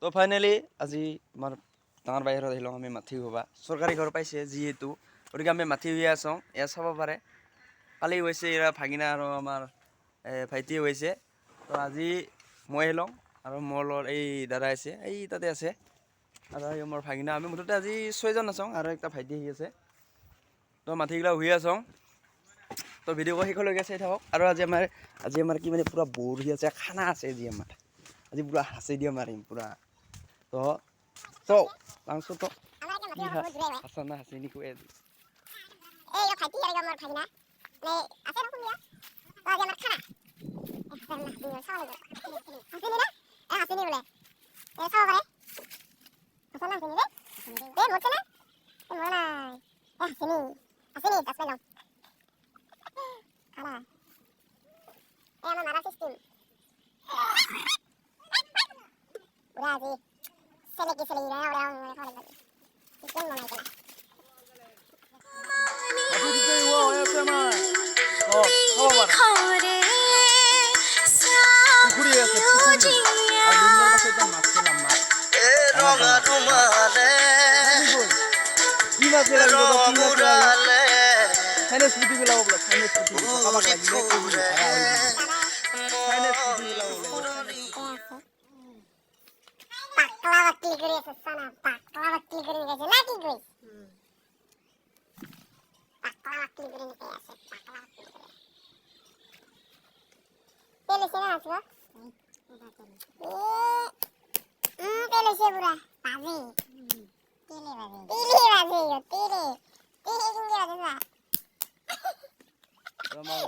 তো ফাইনেলি আজি আমাৰ ডাঙৰ বাহিৰত আহিলোঁ আমি মাটি হ'বা চৰকাৰী ঘৰ পাইছে যিহেতু গতিকে আমি মাটি হৈ আছোঁ এয়া চাব পাৰে কালি হৈছে এয়া ভাগিনা আৰু আমাৰ ভাইটি হৈছে তো আজি মই আহিলোঁ আৰু মোৰ লগত এই দাদা আছে এই তাতে আছে আৰু এই মোৰ ভাগিনা আমি মুঠতে আজি 6 জন আছোঁ আৰু একটা ভাইটি আহি আছে তো মাটিগিলা হৈ আছোঁ তো ভিডিঅ' শেষলৈকে চাই থাকক আৰু আজি আমাৰ কি মানে পুৰা বঢ়ি আছে খানা আছে আজি পুৰা হাঁচি দিয়া মাৰিম পুৰা তো লাংছো তো হাঁচা না হাঁচি নি কৈ আজি এই ভাইটি আৰু আমাৰ ভাগিনা নে আছে না কোনিয়া তো আজি আমাৰ খানা হাঁচিনি বোলে এ চাব পাৰে হাঁচা না হাঁচিনি দে মৰছে না মৰা নাই হাঁচিনি তাছলে লওঁ খানা এই আমাৰ মাৰা চিষ্টেম পুৰা আজি চেলেকি ওৰা খাওয়া লাগবে চিকেন মনে হয়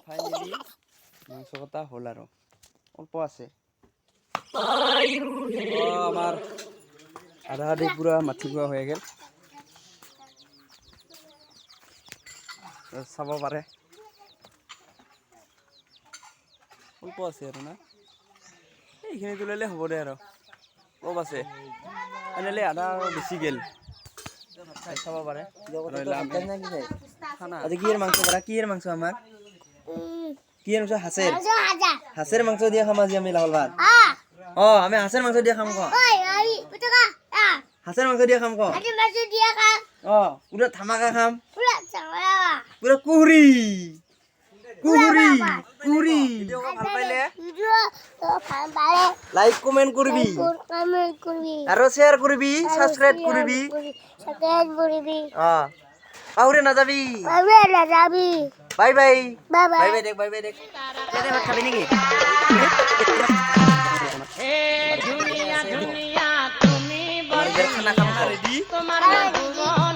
ফাইনেলি মাংস কটা হল আৰু অল্প আছে আমাৰ আধা আধি পুৰা মাটি খোৱা হৈ গ'ল চাব পাৰে অল্প আছে আৰু না এইখিনি তুলিলে হ'ব দে আৰু অলপ আছে ফাইনেলি আধা বেছি গ'ল চাব পাৰে আজি কিহেৰ মাংস কৰা কিহেৰ মাংস আমাৰ কিহেৰ মাংস হাঁচেৰ মাংস দিয়া খাম আজি আমি লাহল ভাত আমি হাঁচেৰ মাংস দিয়া খাম হাঁচেৰ মাংস দিয়া খাম পুৰা ধামাকা খাম পুৰা কুহুৰি ভাল পাইলে লাইক কমেন্ট কৰিবি আৰু শ্বেয়াৰ কৰিবি সাবস্ক্ৰাইব কৰিবি পাহৰি নাযাবি বাই বাই দেখ তেনে ভাত খাবি নেকি খানা খাম ৰেডি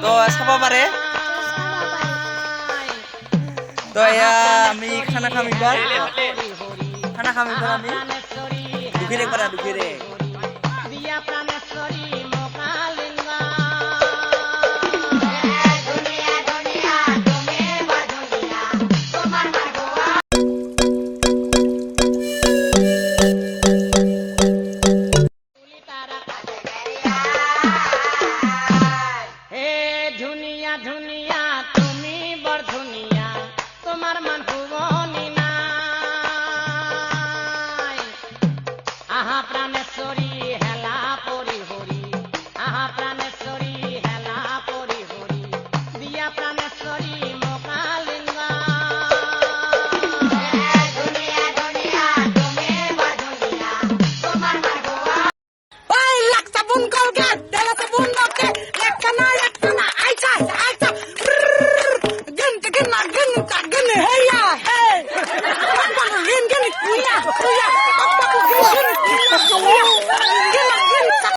তো চাব পাৰে তো এয়া আমি খানা খাম এইবাৰ আমি দুখেৰে পৰা দুখেৰে Hey!